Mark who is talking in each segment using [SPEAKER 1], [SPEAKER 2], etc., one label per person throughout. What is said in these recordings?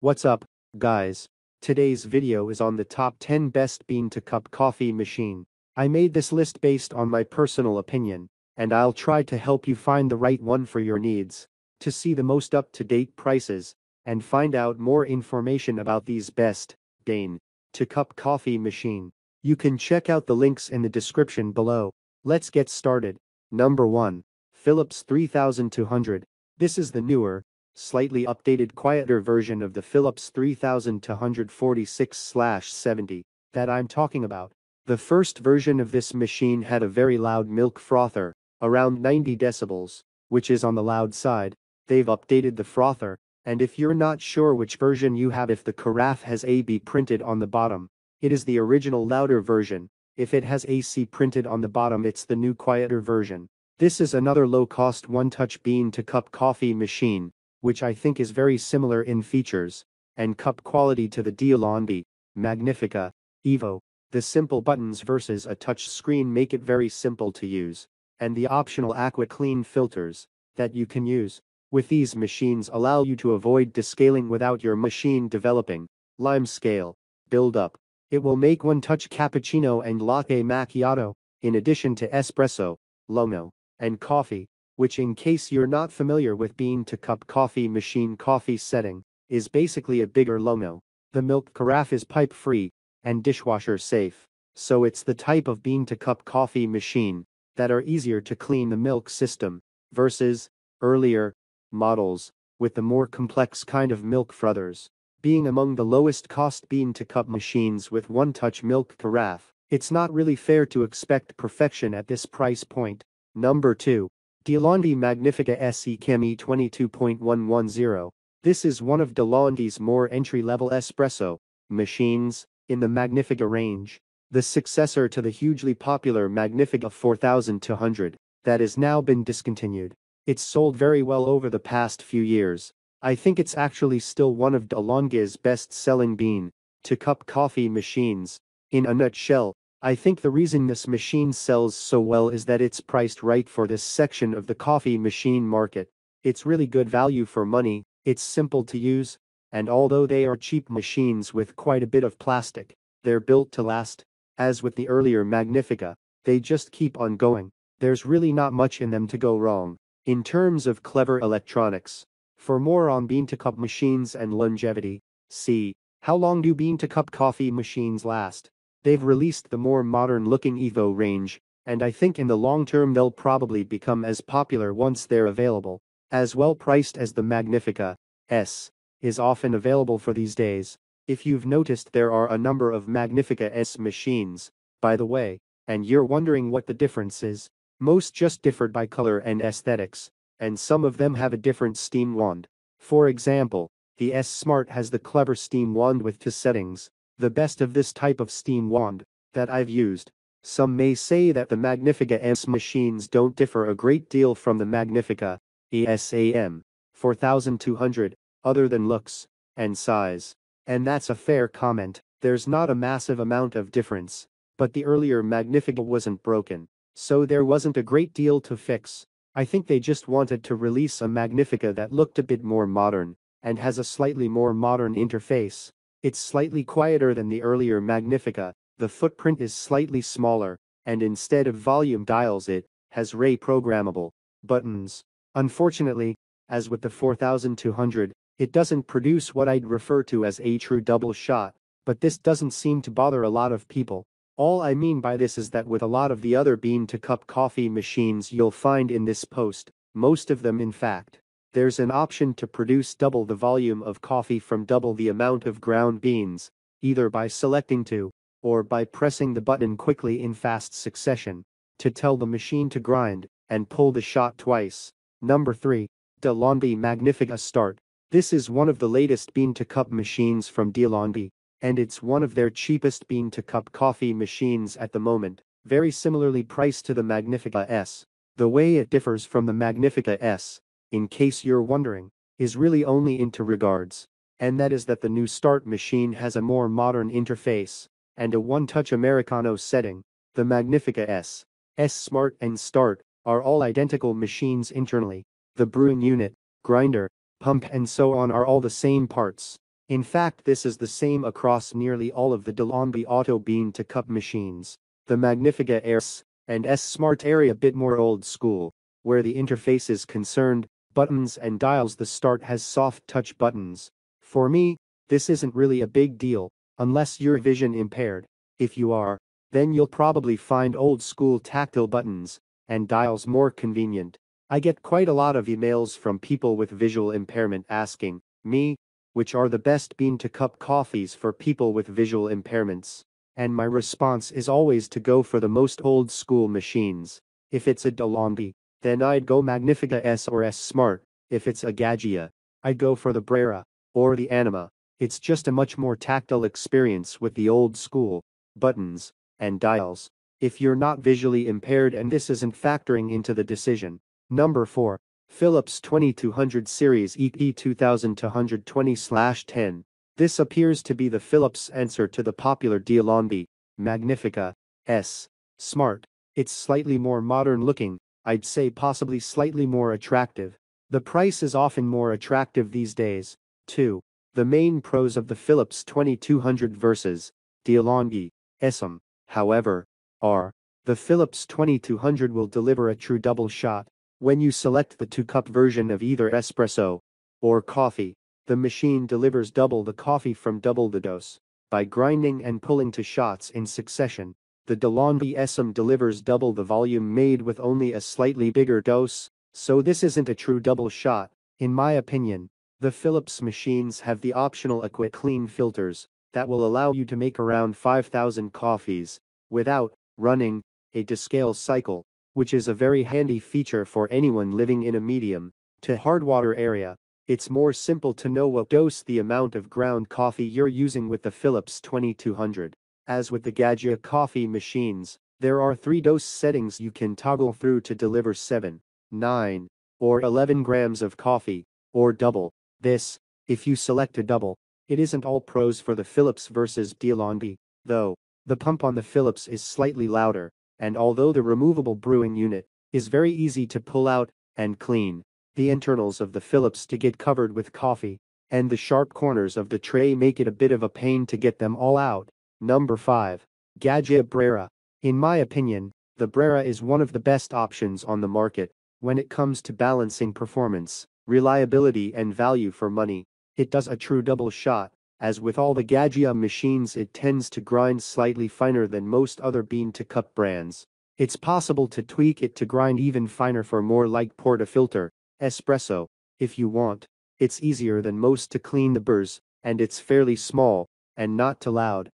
[SPEAKER 1] What's up, guys? Today's video is on the top 10 best bean-to-cup coffee machine. I made this list based on my personal opinion, and I'll try to help you find the right one for your needs. To see the most up-to-date prices, and find out more information about these best bean-to-cup coffee machine, you can check out the links in the description below. Let's get started. Number 1. Philips 3200. This is the newer, slightly updated quieter version of the Philips 3246/70 that I'm talking about. The first version of this machine had a very loud milk frother, around 90 decibels, which is on the loud side. They've updated the frother, and if you're not sure which version you have, if the carafe has AB printed on the bottom, it is the original louder version. If it has AC printed on the bottom, it's the new quieter version. This is another low-cost one-touch bean-to-cup coffee machine, which I think is very similar in features and cup quality to the DeLonghi, Magnifica, Evo. The simple buttons versus a touch screen make it very simple to use, and the optional Aqua Clean filters that you can use with these machines allow you to avoid descaling without your machine developing lime scale buildup. It will make one-touch cappuccino and latte macchiato, in addition to espresso, lono, and coffee, which, in case you're not familiar with bean-to-cup coffee machine coffee setting, is basically a bigger lono. The milk carafe is pipe-free and dishwasher safe, so it's the type of bean-to-cup coffee machine that are easier to clean the milk system versus earlier models with the more complex kind of milk frothers. Being among the lowest cost bean-to-cup machines with one-touch milk carafe, it's not really fair to expect perfection at this price point. Number 2. DeLonghi Magnifica Ecam E22.110. This is one of DeLonghi's more entry-level espresso machines in the Magnifica range, the successor to the hugely popular Magnifica 4200 that has now been discontinued. It's sold very well over the past few years. I think it's actually still one of DeLonghi's best-selling bean-to-cup coffee machines. In a nutshell, I think the reason this machine sells so well is that it's priced right for this section of the coffee machine market. It's really good value for money, it's simple to use, and although they are cheap machines with quite a bit of plastic, they're built to last. As with the earlier Magnifica, they just keep on going. There's really not much in them to go wrong. In terms of clever electronics, for more on bean-to-cup machines and longevity, see How long do bean-to-cup coffee machines last? They've released the more modern-looking Evo range, and I think in the long term they'll probably become as popular once they're available. As well priced as the Magnifica S is often available for these days. If you've noticed, there are a number of Magnifica S machines, by the way, and you're wondering what the difference is. Most just differed by color and aesthetics, and some of them have a different steam wand. For example, the S Smart has the clever steam wand with two settings, the best of this type of steam wand that I've used. Some may say that the Magnifica S machines don't differ a great deal from the Magnifica Ecam 4200, other than looks and size. And that's a fair comment. There's not a massive amount of difference, but the earlier Magnifica wasn't broken, so there wasn't a great deal to fix. I think they just wanted to release a Magnifica that looked a bit more modern and has a slightly more modern interface. It's slightly quieter than the earlier Magnifica, the footprint is slightly smaller, and instead of volume dials it has ray programmable buttons. Unfortunately, as with the 4200, it doesn't produce what I'd refer to as a true double shot, but this doesn't seem to bother a lot of people. All I mean by this is that with a lot of the other bean-to-cup coffee machines you'll find in this post, most of them in fact, there's an option to produce double the volume of coffee from double the amount of ground beans, either by selecting to, or by pressing the button quickly in fast succession, to tell the machine to grind and pull the shot twice. Number 3. DeLonghi Magnifica Start. This is one of the latest bean-to-cup machines from DeLonghi, and it's one of their cheapest bean-to-cup coffee machines at the moment, very similarly priced to the Magnifica S. The way it differs from the Magnifica S, in case you're wondering, is really only in two regards, and that is that the new Start machine has a more modern interface and a one-touch Americano setting. The Magnifica S Smart and Start are all identical machines internally. The brewing unit, grinder, pump and so on are all the same parts. In fact, this is the same across nearly all of the DeLonghi Auto bean-to-cup machines. The Magnifica S and S Smart area a bit more old school, where the interface is concerned, buttons and dials. The Start has soft touch buttons. For me, this isn't really a big deal, unless you're vision impaired. If you are, then you'll probably find old school tactile buttons and dials more convenient. I get quite a lot of emails from people with visual impairment asking me, which are the best bean-to-cup coffees for people with visual impairments? And my response is always to go for the most old-school machines. If it's a DeLonghi, then I'd go Magnifica S or S Smart. If it's a Gaggia, I'd go for the Brera or the Anima. It's just a much more tactile experience with the old-school buttons and dials. If you're not visually impaired and this isn't factoring into the decision. Number 4. Philips 2200 series EP 2220/10. This appears to be the Philips answer to the popular DeLonghi Magnifica S Smart. It's slightly more modern looking, I'd say possibly slightly more attractive. The price is often more attractive these days, too. The main pros of the Philips 2200 versus DeLonghi Ecam, however, are: the Philips 2200 will deliver a true double shot. When you select the 2-cup version of either espresso or coffee, the machine delivers double the coffee from double the dose. By grinding and pulling 2 shots in succession, the DeLonghi Ecam delivers double the volume made with only a slightly bigger dose, so this isn't a true double shot, in my opinion. The Philips machines have the optional AquaClean filters that will allow you to make around 5,000 coffees without running a descale cycle, which is a very handy feature for anyone living in a medium to hard water area. It's more simple to know what dose the amount of ground coffee you're using with the Philips 2200. As with the Gaggia coffee machines, there are 3 dose settings you can toggle through to deliver 7, 9, or 11 grams of coffee, or double this, if you select a double. It isn't all pros for the Philips versus DeLonghi, though. The pump on the Philips is slightly louder, and although the removable brewing unit is very easy to pull out and clean, the internals of the Philips to get covered with coffee, and the sharp corners of the tray make it a bit of a pain to get them all out. Number 5. Gaggia Brera. In my opinion, the Brera is one of the best options on the market when it comes to balancing performance, reliability and value for money. It does a true double shot. As with all the Gaggia machines, it tends to grind slightly finer than most other bean-to-cup brands. It's possible to tweak it to grind even finer for more like portafilter, espresso, if you want. It's easier than most to clean the burrs, and it's fairly small, and not too loud.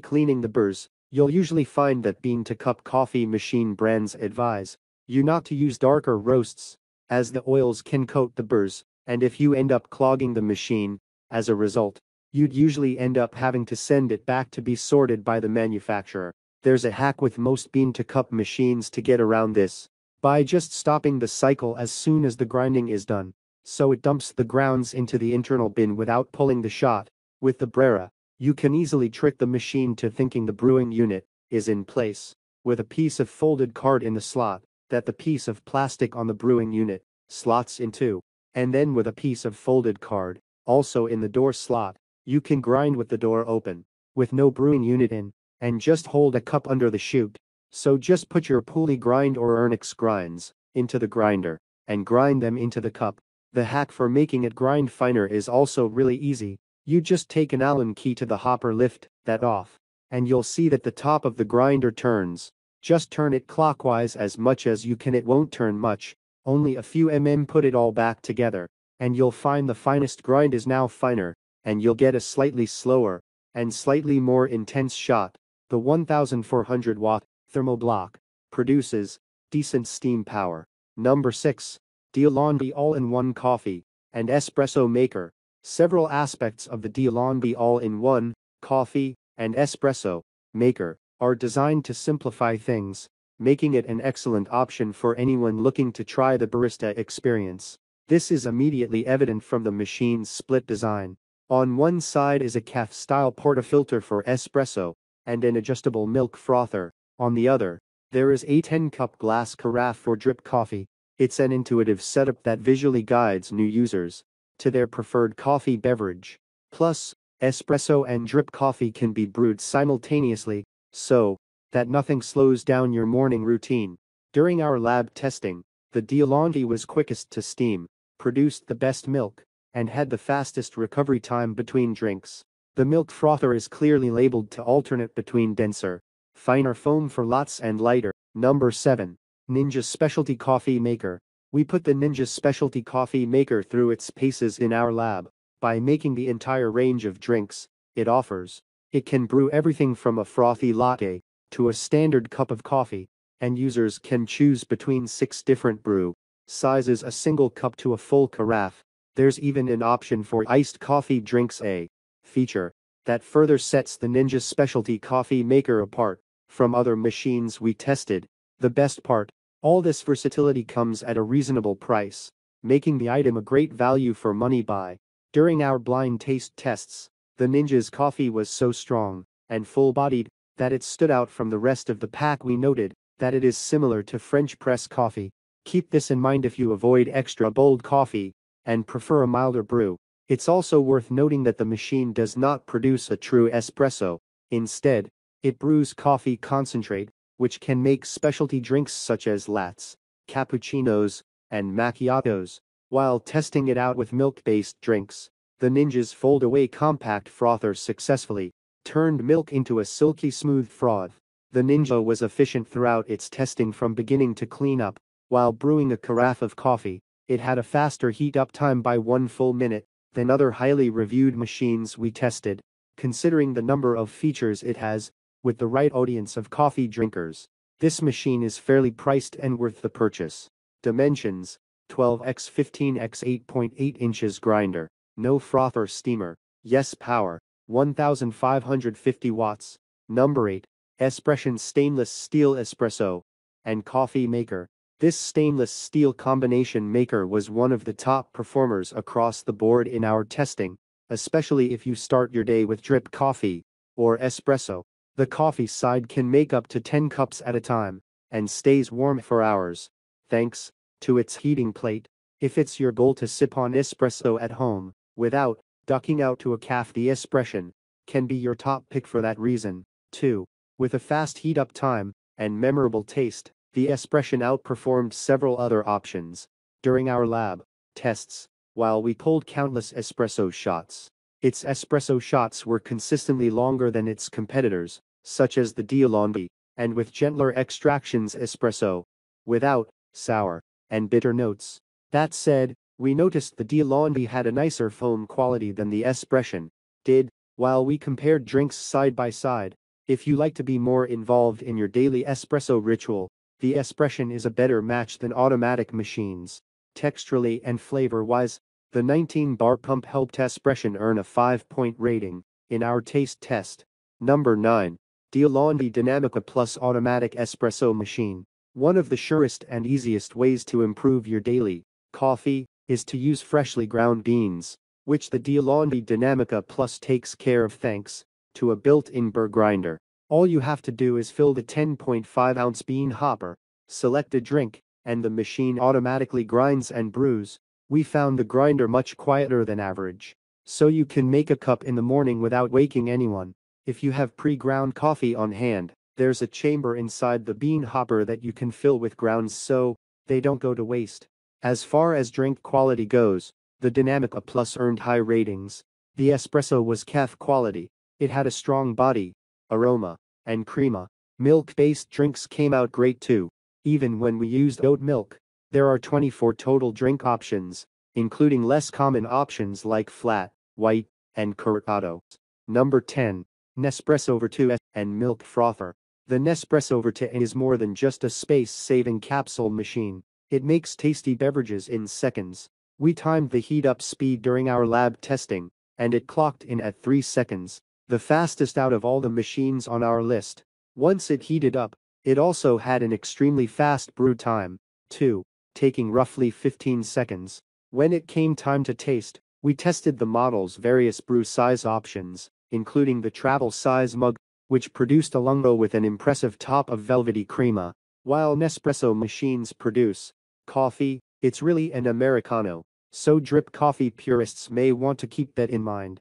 [SPEAKER 1] Cleaning the burrs, you'll usually find that bean-to-cup coffee machine brands advise you not to use darker roasts, as the oils can coat the burrs, and if you end up clogging the machine, as a result, you'd usually end up having to send it back to be sorted by the manufacturer. There's a hack with most bean-to-cup machines to get around this, by just stopping the cycle as soon as the grinding is done, so it dumps the grounds into the internal bin without pulling the shot. With the Brera, you can easily trick the machine to thinking the brewing unit is in place, with a piece of folded card in the slot, that the piece of plastic on the brewing unit slots into, and then with a piece of folded card, also in the door slot, you can grind with the door open, with no brewing unit in, and just hold a cup under the chute. So just put your pulley grind or Ernix grinds into the grinder, and grind them into the cup. The hack for making it grind finer is also really easy. You just take an Allen key to the hopper, lift that off, and you'll see that the top of the grinder turns. Just turn it clockwise as much as you can. It won't turn much, only a few put it all back together, and you'll find the finest grind is now finer, and you'll get a slightly slower and slightly more intense shot. The 1400 watt thermal block produces decent steam power. Number 6. DeLonghi All-in-One Coffee and Espresso Maker. Several aspects of the DeLonghi All-in-One Coffee and Espresso Maker are designed to simplify things, making it an excellent option for anyone looking to try the barista experience. This is immediately evident from the machine's split design. On one side is a caf-style portafilter for espresso, and an adjustable milk frother. On the other, there is a 10-cup glass carafe for drip coffee. It's an intuitive setup that visually guides new users to their preferred coffee beverage. Plus, espresso and drip coffee can be brewed simultaneously, so that nothing slows down your morning routine. During our lab testing, the DeLonghi was quickest to steam, produced the best milk, and had the fastest recovery time between drinks. The milk frother is clearly labeled to alternate between denser, finer foam for lots and lighter. Number 7. Ninja Specialty Coffee Maker. We put the Ninja Specialty Coffee Maker through its paces in our lab. By making the entire range of drinks it offers, it can brew everything from a frothy latte to a standard cup of coffee, and users can choose between 6 different brew sizes, a single cup to a full carafe. There's even an option for iced coffee drinks, a feature that further sets the Ninja Specialty Coffee Maker apart from other machines we tested. The best part, all this versatility comes at a reasonable price, making the item a great value for money buy. During our blind taste tests, the Ninja's coffee was so strong and full-bodied that it stood out from the rest of the pack. We noted that it is similar to French press coffee. Keep this in mind if you avoid extra bold coffee and prefer a milder brew. It's also worth noting that the machine does not produce a true espresso. Instead, it brews coffee concentrate, which can make specialty drinks such as lattes, cappuccinos, and macchiatos. While testing it out with milk-based drinks, the Ninja's fold-away compact frother successfully turned milk into a silky smooth froth. The Ninja was efficient throughout its testing from beginning to cleanup. While brewing a carafe of coffee, it had a faster heat-up time by 1 full minute than other highly reviewed machines we tested. Considering the number of features it has, with the right audience of coffee drinkers, this machine is fairly priced and worth the purchase. Dimensions: 12x 15x 8.8 inches grinder, no frother steamer, yes power, 1550 watts. Number 8. Espression Stainless Steel Espresso and Coffee Maker. This stainless steel combination maker was one of the top performers across the board in our testing, especially if you start your day with drip coffee or espresso. The coffee side can make up to 10 cups at a time and stays warm for hours, thanks to its heating plate. If it's your goal to sip on espresso at home without ducking out to a cafe, the Espression can be your top pick for that reason, too. With a fast heat-up time and memorable taste, the Espression outperformed several other options. During our lab tests, while we pulled countless espresso shots, its espresso shots were consistently longer than its competitors, such as the DeLonghi, and with gentler extractions espresso, without sour and bitter notes. That said, we noticed the DeLonghi had a nicer foam quality than the Espression did. While we compared drinks side by side, if you like to be more involved in your daily espresso ritual, the Espression is a better match than automatic machines. Texturally and flavor-wise, the 19-bar pump helped Espression earn a 5-point rating in our taste test. Number 9. DeLonghi Dinamica Plus Automatic Espresso Machine. One of the surest and easiest ways to improve your daily coffee is to use freshly ground beans, which the DeLonghi Dinamica Plus takes care of thanks to a built-in burr grinder. All you have to do is fill the 10.5-ounce bean hopper, select a drink, and the machine automatically grinds and brews. We found the grinder much quieter than average, so you can make a cup in the morning without waking anyone. If you have pre-ground coffee on hand, there's a chamber inside the bean hopper that you can fill with grounds so they don't go to waste. As far as drink quality goes, the Dinamica Plus earned high ratings. The espresso was cafe quality. It had a strong body, aroma, and crema. Milk-based drinks came out great too. Even when we used oat milk, there are 24 total drink options, including less common options like flat, white, and cortado. Number 10. Nespresso Vertuo and Milk Frother. The Nespresso Vertuo is more than just a space-saving capsule machine. It makes tasty beverages in seconds. We timed the heat-up speed during our lab testing, and it clocked in at 3 seconds, the fastest out of all the machines on our list. Once it heated up, it also had an extremely fast brew time, too, taking roughly 15 seconds. When it came time to taste, we tested the model's various brew size options, including the travel size mug, which produced a lungo with an impressive top of velvety crema. While Nespresso machines produce coffee, it's really an Americano, so drip coffee purists may want to keep that in mind.